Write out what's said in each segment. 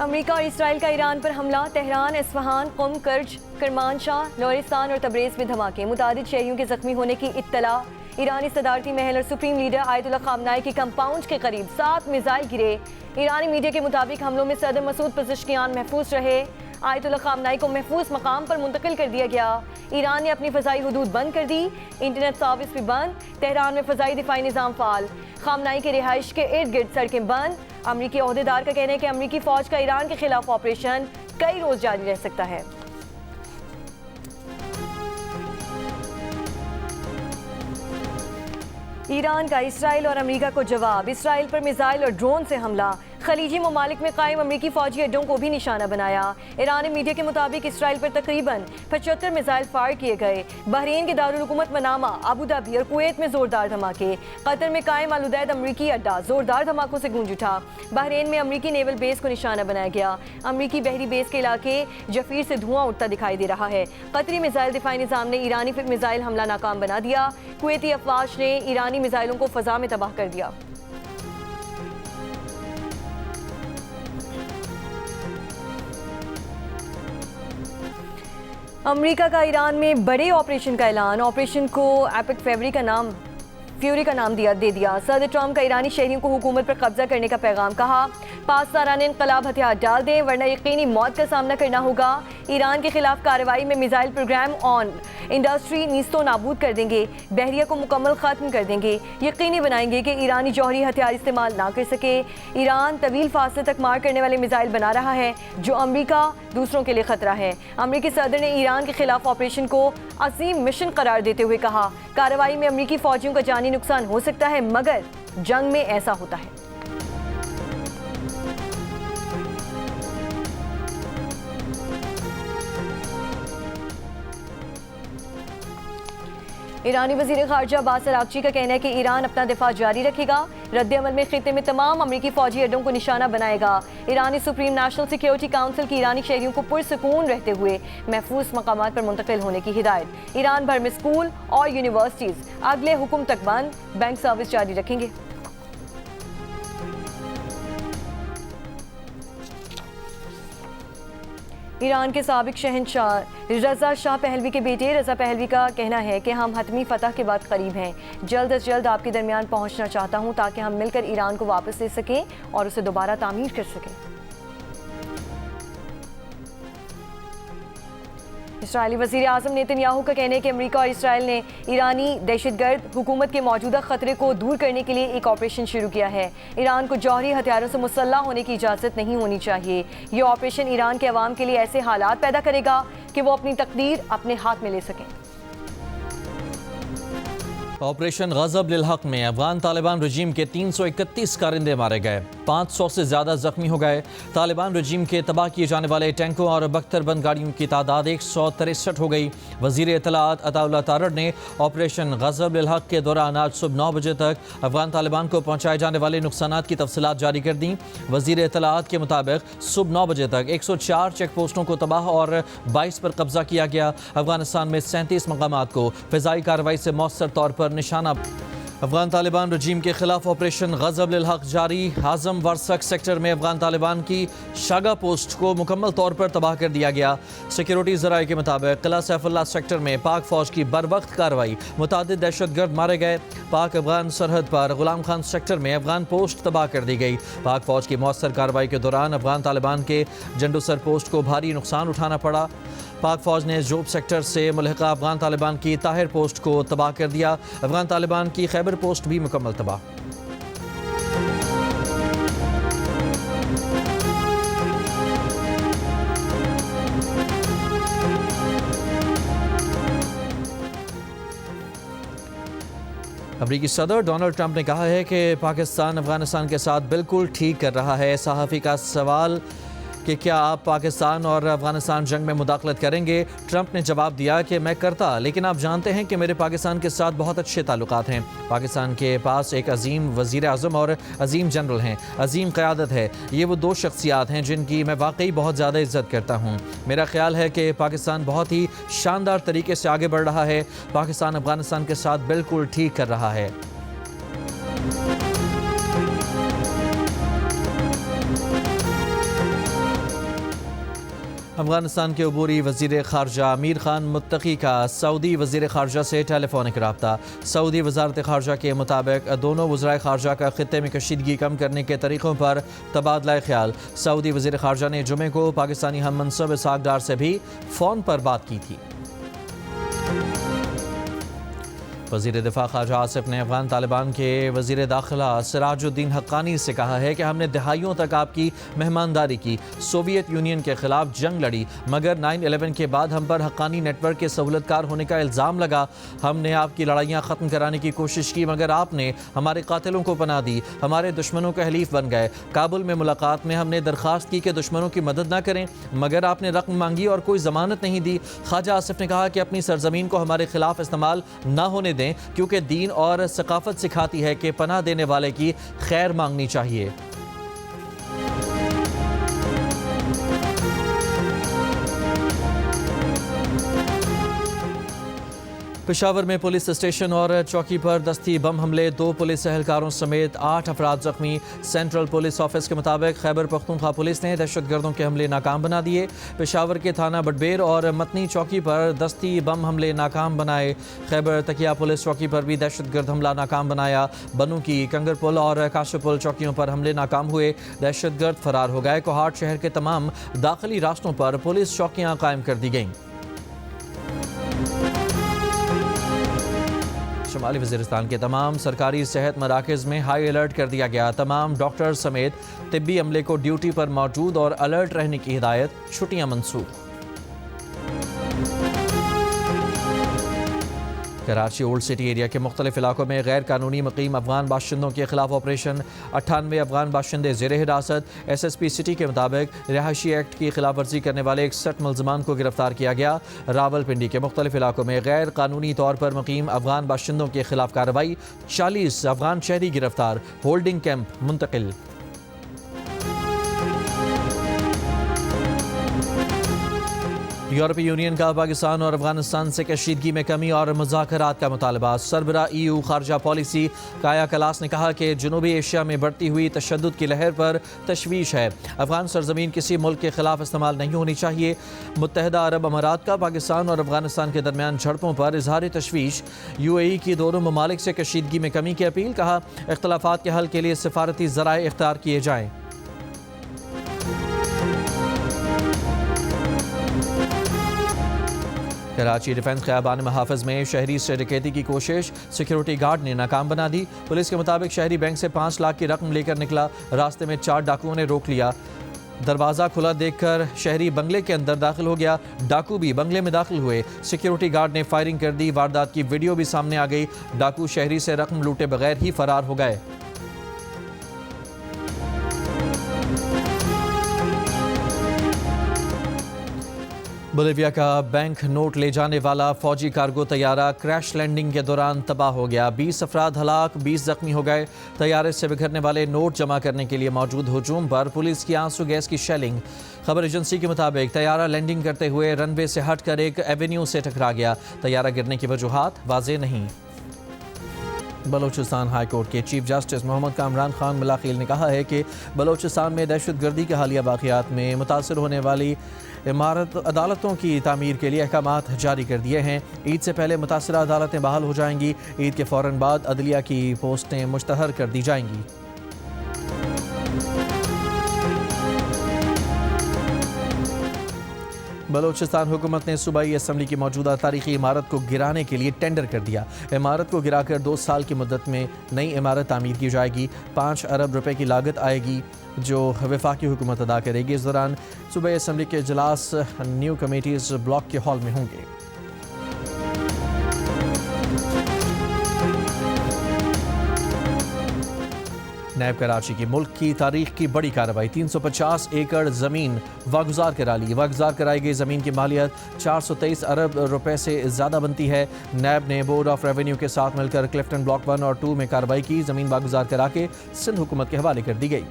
America और Israel का Iran पर हमला, तेहरान, इस्फहान, कुम, कर्ज, करमानशाह, लोरिस्तान और तब्रेज़ में धमाके, मुतादिद शहरियों के जख्मी होने की इत्तला। ईरानी सदारती महल और सुप्रीम लीडर आयतुल्लाह खामनाई के कंपाउंड के करीब 7 मिसाइल गिरे। ईरानी मीडिया के मुताबिक हमलों में सदर मसूद पज़िश्कियान महफूज रहे। आयतुल्लाह खामनाई को महफूज मकाम पर मुंतकिल कर दिया गया। ईरान ने अपनी फ़ज़ाई हदूद बंद कर दी, इंटरनेट सर्विस भी बंद। तेहरान में फ़ज़ाई दिफाई निज़ाम फ़ाल, खामनाई के रिहाइश के इर्द गिर्द सड़कें बंद। अमरीकी ओहदेदार का कहना है कि अमरीकी फ़ौज का ईरान के खिलाफ ऑपरेशन कई रोज़ जारी रह सकता है। ईरान का इसराइल और अमेरिका को जवाब, इसराइल पर मिसाइल और ड्रोन से हमला। खलीजी ममालिक में कायम अमरीकी फौजी अड्डों को भी निशाना बनाया। ईरानी मीडिया के मुताबिक इसराइल पर तकरीबन 75 मिसाइल फायर किए गए। बहरीन के दारुल हुकूमत मनामा, अबू धाबी और कुवैत में जोरदार धमाके। कतर में कायम अल उदैद अमरीकी अड्डा जोरदार धमाकों से गूंज उठा। बहरीन में अमरीकी नेवल बेस को निशाना बनाया गया। अमरीकी बहरी बेस के इलाके जफीर से धुआं उठता दिखाई दे रहा है। कतरी मिसाइल दिफाई निज़ाम ने ईरानी मिसाइल हमला नाकाम बना दिया। कुवैती अफवाज ने ईरानी मिसाइलों को फजा में तबाह कर दिया। अमेरिका का ईरान में बड़े ऑपरेशन का ऐलान, ऑपरेशन को एपिक फ्यूरी का नाम दे दिया। सदर ट्रंप का ईरानी शहरियों को हुकूमत पर कब्जा करने का पैगाम, कहा 5 सालाना इनकलाब हथियार डाल दें वरना यकीनी मौत का सामना करना होगा। ईरान के खिलाफ कार्रवाई में मिसाइल प्रोग्राम ऑन इंडस्ट्री नीस्तो नाबूद कर देंगे। बहरिया को मुकम्मल ख़त्म कर देंगे। यकीनी बनाएंगे कि ईरानी जौहरी हथियार इस्तेमाल ना कर सके। ईरान तवील फासले तक मार करने वाले मिसाइल बना रहा है जो अमरीका दूसरों के लिए खतरा है। अमरीकी सदर ने ईरान के खिलाफ ऑपरेशन को अजीम मिशन करार देते हुए कहा, कार्रवाई में अमरीकी फौजियों का जानी नुकसान हो सकता है मगर जंग में ऐसा होता है। ईरानी वज़ीर ख़ारजा अब्बास अराग़ची का कहना है कि ईरान अपना दिफा जारी रखेगा। रद्द अमल में खित्ते में तमाम अमरीकी फौजी अड्डों को निशाना बनाएगा। ईरानी सुप्रीम नेशनल सिक्योरिटी काउंसिल की ईरानी शहरियों को पुरसुकून रहते हुए महफूज मकामात पर मुंतकिल होने की हिदायत। ईरान भर में स्कूल और यूनिवर्सिटीज़ अगले हुक्म तक बंद, बैंक सर्विस जारी रखेंगे। ईरान के साबिक शहंशाह रज़ा शाह पहलवी के बेटे रज़ा पहलवी का कहना है कि हम हतमी फतह के बाद करीब हैं। जल्द अज जल्द आपके दरमियान पहुंचना चाहता हूं ताकि हम मिलकर ईरान को वापस ले सकें और उसे दोबारा तामीर कर सकें। इसराइली वज़ीर आज़म नेतन्याहू का कहना है कि अमेरिका और इसराइल ने ईरानी दहशतगर्द हुकूमत के मौजूदा खतरे को दूर करने के लिए एक ऑपरेशन शुरू किया है। ईरान को जौहरी हथियारों से मुसल्लह होने की इजाज़त नहीं होनी चाहिए। ये ऑपरेशन ईरान के अवाम के लिए ऐसे हालात पैदा करेगा कि वो अपनी तकदीर अपने हाथ में ले सकें। ऑपरेशन गज़ब लिल हक में अफगान तालिबान रजीम के 331 कारिंदे मारे गए, 500 से ज़्यादा जख्मी हो गए। तालिबान रजीम के तबाह किए जाने वाले टैंकों और बख्तरबंद गाड़ियों की तादाद 163 हो गई। वज़ीर इत्तलात अताउल्लाह तारड़ ने ऑपरेशन गज़ब लिल हक के दौरान आज सुबह 9 बजे तक अफगान तालिबान को पहुँचाए जाने वाले नुकसानात की तफसीलात जारी कर दी। वज़ीर इत्तलात के मुताबिक सुबह 9 बजे तक 104 चेक पोस्टों को तबाह और 22 पर कब्जा किया गया। अफगानिस्तान में 37 मकामात को फ़िज़ाई कार्रवाई से मौसर तौर पर निशाना। अफगान तालिबान रजीम के खिलाफ ऑपरेशन गज़ब लिल हक जारी। आज़म वर्सक सेक्टर में अफगान तालिबान की शागा पोस्ट को मुकम्मल तौर पर तबाह कर दिया गया। सिक्योरिटी ज़राए के मुताबिक किला सैफुल्लाह सेक्टर में पाक फ़ौज की बरवक्त कार्रवाई, मुतादिद दहशतगर्द मारे गए। पाक अफगान सरहद पर गुलाम खान सेक्टर में अफगान पोस्ट तबाह कर दी गई। पाक फ़ौज की मौसर कार्रवाई के दौरान अफगान तालिबान के जंडूसर पोस्ट को भारी नुकसान उठाना पड़ा। पाक फ़ौज ने जोब सेक्टर से मुल्हिका अफगान तालिबान की ताहिर पोस्ट को तबाह कर दिया। अफगान तालिबान की खैबर पोस्ट भी मुकम्मल तबाह। अमरीकी सदर डोनाल्ड ट्रंप ने कहा है कि पाकिस्तान अफगानिस्तान के साथ बिल्कुल ठीक कर रहा है। सहाफ़ी का सवाल कि क्या आप पाकिस्तान और अफगानिस्तान जंग में मुदाखलत करेंगे, ट्रंप ने जवाब दिया कि मैं करता, लेकिन आप जानते हैं कि मेरे पाकिस्तान के साथ बहुत अच्छे ताल्लुकात हैं। पाकिस्तान के पास एक अजीम वज़ीर आज़म और अजीम जनरल हैं, अजीम क़यादत है। ये वो दो शख्सियात हैं जिनकी मैं वाकई बहुत ज़्यादा इज़्ज़त करता हूँ। मेरा ख्याल है कि पाकिस्तान बहुत ही शानदार तरीके से आगे बढ़ रहा है। पाकिस्तान अफगानिस्तान के साथ बिल्कुल ठीक कर रहा है। अफगानिस्तान के अबूरी वज़ीर ख़ारजा अमीर खान मुत्तकी का सऊदी वज़ीर ख़ारजा से टेलीफोनिक रब्ता। सऊदी वज़ारत ख़ारजा के मुताबिक दोनों वज़राए ख़ारजा का ख़ित्ते में कशीदगी कम करने के तरीक़ों पर तबादला ख्याल। सऊदी वज़ीर ख़ारजा ने जुमे को पाकिस्तानी हम मनसब इसहाक़ डार से भी फ़ोन पर बात की थी। वज़ीर दिफ़ा ख़ारजा आसिफ ने अफ़गान तालिबान के वज़ीर दाखिला सिराजुद्दीन हक्कानी से कहा है कि हमने दहाइयों तक आपकी मेहमानदारी की, सोवियत यूनियन के ख़िलाफ़ जंग लड़ी, मगर 9/11 के बाद हम पर हक्कानी नेटवर्क के सहूलतकार होने का इल्ज़ाम लगा। हमने आपकी लड़ाइयाँ ख़त्म कराने की कोशिश की, मगर आपने हमारे कातिलों को पनाह दी, हमारे दुश्मनों के हलीफ बन गए। काबुल में मुलाकात में हमने दरख्वास्त की कि दुश्मनों की मदद न करें, मगर आपने रकम मांगी और कोई ज़मानत नहीं दी। ख्वाजा आसिफ ने कहा कि अपनी सरजमीन को हमारे खिलाफ इस्तेमाल न होने दें, क्योंकि दीन और सकाफत सिखाती है कि पनाह देने वाले की खैर मांगनी चाहिए। पेशावर में पुलिस स्टेशन और चौकी पर दस्ती बम हमले, 2 पुलिस एहलकारों समेत 8 अफराद जख्मी। सेंट्रल पुलिस ऑफिस के मुताबिक खैबर पख्तूनख्वा पुलिस ने दहशतगर्दों के हमले नाकाम बना दिए। पेशावर के थाना बटबेर और मतनी चौकी पर दस्ती बम हमले नाकाम बनाए। खैबर तकिया पुलिस चौकी पर भी दहशतगर्द हमला नाकाम बनाया। बनू की कंगरपुल और काशपुल चौकियों पर हमले नाकाम हुए, दहशतगर्द फरार हो गए। कोहाट शहर के तमाम दाखिली रास्तों पर पुलिस चौकियाँ कायम कर दी गईं। शुमाली वज़ीरिस्तान के तमाम सरकारी सेहत मराकज़ में हाई अलर्ट कर दिया गया। तमाम डॉक्टर समेत तिब्बी अमले को ड्यूटी पर मौजूद और अलर्ट रहने की हिदायत, छुट्टियां मनसूख। कराची ओल्ड सिटी एरिया के मुख्तलिफ इलाकों में गैर कानूनी मुकीम अफगान बाशिंदों के खिलाफ ऑपरेशन, 98 अफगान बाशिंदे ज़ेर हिरासत। SSP सिटी के मुताबिक रिहायशी एक्ट की खिलाफ वर्जी करने वाले 61 मुल्ज़मान को गिरफ्तार किया गया। रावलपिंडी के मुख्तलिफ इलाकों में गैर कानूनी तौर पर मुकीम अफगान बाशिंदों के खिलाफ कार्रवाई, 40 अफगान शहरी गिरफ्तार, होल्डिंग कैंप मुंतकिल। यूरोपीय यूनियन का पाकिस्तान और अफगानिस्तान से कशीदगी में कमी और मुज़ाकरात का मुतालबा। सरबरा EU खारजा पॉलिसी काया कलास ने कहा कि जनूबी एशिया में बढ़ती हुई तशद्दुद की लहर पर तशवीश है। अफगान सरजमीन किसी मुल्क के खिलाफ इस्तेमाल नहीं होनी चाहिए। मुत्तहिदा अरब अमारात का पाकिस्तान और अफगानिस्तान के दरमियान झड़पों पर इजहार तशवीश। UAE की दोनों ममालिक से कशीदगी में कमी की अपील। कहा इख्तलाफात के हल के लिए सिफारती ज़राए इख्तियार किए जाएँ। कराची डिफेंस ख़ियाबान महाफ़िज़ में शहरी से डकैती की कोशिश, सिक्योरिटी गार्ड ने नाकाम बना दी। पुलिस के मुताबिक शहरी बैंक से 5 लाख की रकम लेकर निकला, रास्ते में 4 डाकुओं ने रोक लिया। दरवाज़ा खुला देखकर शहरी बंगले के अंदर दाखिल हो गया, डाकू भी बंगले में दाखिल हुए। सिक्योरिटी गार्ड ने फायरिंग कर दी, वारदात की वीडियो भी सामने आ गई। डाकू शहरी से रकम लूटे बगैर ही फरार हो गए। बोलिविया का बैंक नोट ले जाने वाला फौजी कार्गो तैयारा क्रैश लैंडिंग के दौरान तबाह हो गया। 20 अफराद हलाक, 20 जख्मी हो गए। तैयारे से बिखरने वाले नोट जमा करने के लिए मौजूद हुजूम पर पुलिस की आंसू गैस की शेलिंग। खबर एजेंसी के मुताबिक तैयारा लैंडिंग करते हुए रनवे से हटकर एक एवेन्यू से टकरा गया। तैयारा गिरने की वजूहात वाज़ेह नहीं। बलोचिस्तान हाई कोर्ट के चीफ जस्टिस मोहम्मद कामरान खान मुलाकिल ने कहा है कि बलोचिस्तान में दहशतगर्दी के हालिया वाक़यात में मुतासर होने वाली इमारत अदालतों की तामीर के लिए अहकामात जारी कर दिए हैं। ईद से पहले मुतासरा अदालतें बहाल हो जाएंगी। ईद के फ़ौरन बाद अदलिया की पोस्टें मुश्तहर कर दी जाएंगी। बलोचिस्तान हुकूमत ने सूबाई असम्बली की मौजूदा तारीखी इमारत को गिराने के लिए टेंडर कर दिया। इमारत को गिराकर 2 साल की मुद्दत में नई इमारत तामीर की जाएगी। 5 अरब रुपए की लागत आएगी जो वफाकी हुकूमत अदा करेगी। इस दौरान सूबाई असम्बली के इजलास न्यू कमेटीज़ ब्लॉक के हॉल में होंगे। नैब कराची की मुल्क की तारीख की बड़ी कार्रवाई, 350 एकड़ ज़मीन वागुजार करा ली। वागुजार कराई गई ज़मीन की मालियत 423 अरब रुपए से ज़्यादा बनती है। नैब ने बोर्ड ऑफ रेवेन्यू के साथ मिलकर क्लिफ्टन ब्लॉक 1 और 2 में कार्रवाई की। ज़मीन वागुजार करा के सिंध हुकूमत के हवाले कर दी गई।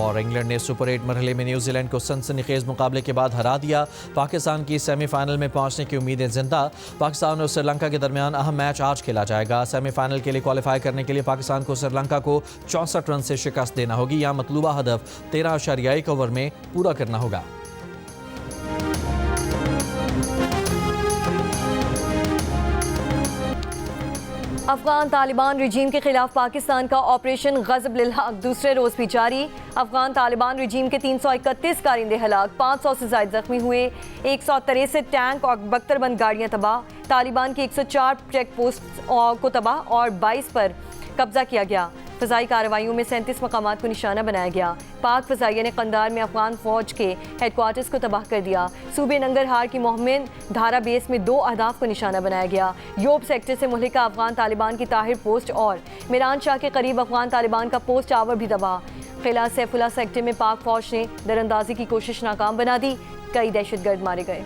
और इंग्लैंड ने सुपर 8 मरहले में न्यूजीलैंड को सनसनीखेज मुकाबले के बाद हरा दिया। पाकिस्तान की सेमीफाइनल में पहुंचने की उम्मीदें जिंदा। पाकिस्तान और श्रीलंका के दरमियान अहम मैच आज खेला जाएगा। सेमीफाइनल के लिए क्वालिफाई करने के लिए पाकिस्तान को श्रीलंका को 64 रन से शिकस्त देना होगी या मतलूबा हदफ 13.1 ओवर में पूरा करना होगा। अफगान तालिबान रजीम के खिलाफ पाकिस्तान का ऑपरेशन गज़ब लिल हक दूसरे रोज भी जारी। अफगान तालिबान रजीम के 331 कारिंदे हलाक, 500 से ज्यादा जख्मी हुए, 163 टैंक और बख्तरबंद गाड़ियां तबाह। तालिबान की 104 चेक पोस्ट को तबाह और 22 पर कब्जा किया गया। फ़ज़ाई कार्रवाइयों में 37 मकामात को निशाना बनाया गया। पाक फ़ज़ाइया ने कंदार में अफगान फ़ौज के हेडक्वार्टर्स को तबाह कर दिया। सूबे नंगरहार की मोहम्मद धारा बेस में 2 अहदाफ को निशाना बनाया गया। योब सेक्टर से मुहलिका अफगान तालिबान की ताहिर पोस्ट और मिरान शाह के करीब अफगान तालिबान का पोस्ट टावर भी तबाह। किला सैफुल्ला सेक्टर में पाक फ़ौज ने दरअंदाजी की कोशिश नाकाम बना दी। कई दहशतगर्द मारे गए।